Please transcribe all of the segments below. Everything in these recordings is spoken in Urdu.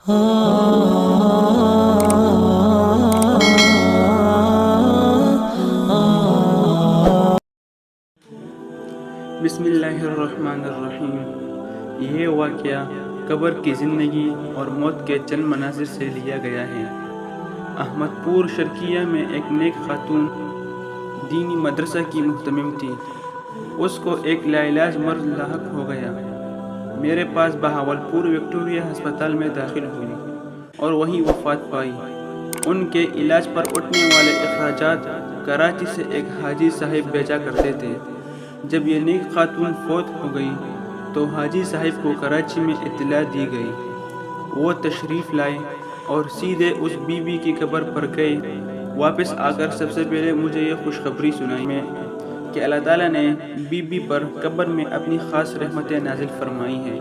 بسم اللہ الرحمن الرحیم۔ یہ واقعہ قبر کی زندگی اور موت کے چند مناظر سے لیا گیا ہے۔ احمد پور شرقیہ میں ایک نیک خاتون دینی مدرسہ کی محتمم تھی۔ اس کو ایک لاعلاج مرض لاحق ہو گیا۔ میرے پاس بہاولپور وکٹوریہ ہسپتال میں داخل ہوئی اور وہیں وفات پائی۔ ان کے علاج پر اٹھنے والے اخراجات کراچی سے ایک حاجی صاحب بھیجا کرتے تھے۔ جب یہ نیک خاتون فوت ہو گئی تو حاجی صاحب کو کراچی میں اطلاع دی گئی۔ وہ تشریف لائے اور سیدھے اس بی بی کی قبر پر گئے۔ واپس آ کر سب سے پہلے مجھے یہ خوشخبری سنائی کہ اللہ تعالیٰ نے بی بی پر قبر میں اپنی خاص رحمتیں نازل فرمائی ہیں۔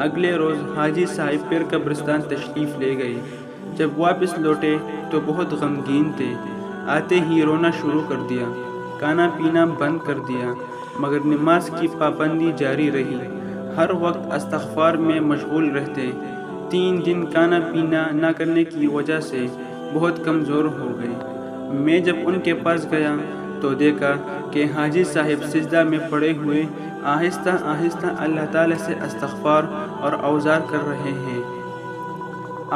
اگلے روز حاجی صاحب پھر قبرستان تشریف لے گئے۔ جب واپس لوٹے تو بہت غمگین تھے۔ آتے ہی رونا شروع کر دیا، کھانا پینا بند کر دیا، مگر نماز کی پابندی جاری رہی۔ ہر وقت استغفار میں مشغول رہتے۔ 3 دن کھانا پینا نہ کرنے کی وجہ سے بہت کمزور ہو گئے۔ میں جب ان کے پاس گیا تو دیکھا کہ حاجی صاحب سجدہ میں پڑے ہوئے آہستہ آہستہ اللہ تعالیٰ سے استغفار اور اوزار کر رہے ہیں۔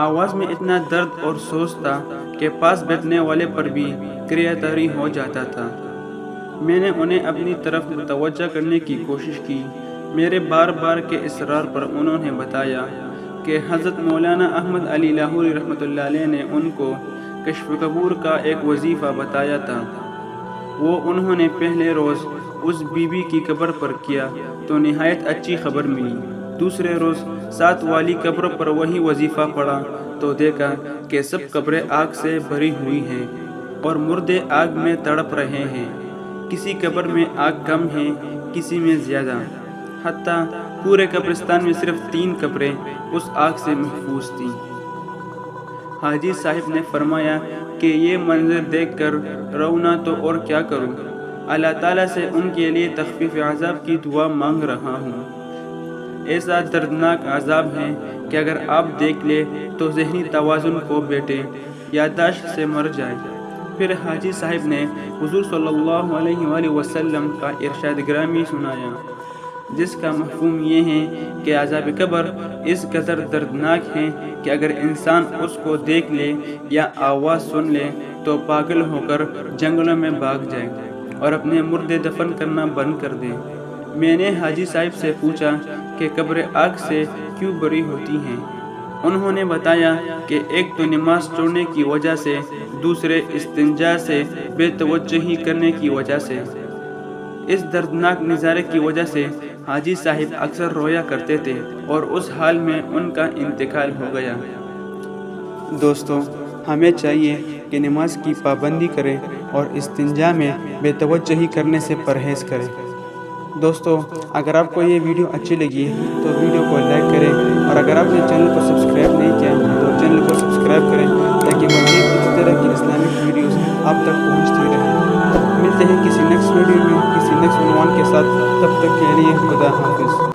آواز میں اتنا درد اور سوز تھا کہ پاس بیٹھنے والے پر بھی کریا طاری ہو جاتا تھا۔ میں نے انہیں اپنی طرف متوجہ کرنے کی کوشش کی۔ میرے بار بار کے اصرار پر انہوں نے بتایا کہ حضرت مولانا احمد علی لاہوری رحمۃ اللہ علیہ نے ان کو کشف قبور کا ایک وظیفہ بتایا تھا۔ وہ انہوں نے پہلے روز اس بی بی کی قبر پر کیا تو نہایت اچھی خبر ملی۔ دوسرے روز 7 والی قبر پر وہی وظیفہ پڑا تو دیکھا کہ سب قبریں آگ سے بھری ہوئی ہیں اور مردے آگ میں تڑپ رہے ہیں۔ کسی قبر میں آگ کم ہے، کسی میں زیادہ، حتیٰ پورے قبرستان میں صرف 3 قبریں اس آگ سے محفوظ تھیں۔ حاجی صاحب نے فرمایا کہ یہ منظر دیکھ کر رونا تو اور کیا کروں، اللہ تعالیٰ سے ان کے لیے تخفیف عذاب کی دعا مانگ رہا ہوں۔ ایسا دردناک عذاب ہے کہ اگر آپ دیکھ لیں تو ذہنی توازن کھو بیٹھے، یادداشت سے مر جائے۔ پھر حاجی صاحب نے حضور صلی اللہ علیہ وآلہ وسلم کا ارشاد گرامی سنایا، جس کا مفہوم یہ ہے کہ عذاب قبر اس قدر دردناک ہے کہ اگر انسان اس کو دیکھ لے یا آواز سن لے تو پاگل ہو کر جنگلوں میں بھاگ جائے اور اپنے مردے دفن کرنا بند کر دے۔ میں نے حاجی صاحب سے پوچھا کہ قبریں آگ سے کیوں بھری ہوتی ہیں؟ انہوں نے بتایا کہ ایک تو نماز چھوڑنے کی وجہ سے، دوسرے استنجا سے بے توجہی کرنے کی وجہ سے۔ اس دردناک نظارے کی وجہ سے حاجی صاحب اکثر رویا کرتے تھے اور اس حال میں ان کا انتقال ہو گیا۔ دوستو، ہمیں چاہیے کہ نماز کی پابندی کریں اور استنجا میں بے توجہی کرنے سے پرہیز کریں۔ دوستو، اگر آپ کو یہ ویڈیو اچھی لگی تو ویڈیو کو لائک کریں، اور اگر آپ نے چینل کو سبسکرائب نہیں کیا تو چینل کو سبسکرائب کریں تاکہ مزید اس طرح کی اسلامک ویڈیوز آپ تک پہنچتی رہیں۔ ملتے ہیں کسی نیکسٹ ویڈیو میں کسی نیکسٹ عنوان کے ساتھ، تب تک کے لیے خدا حافظ۔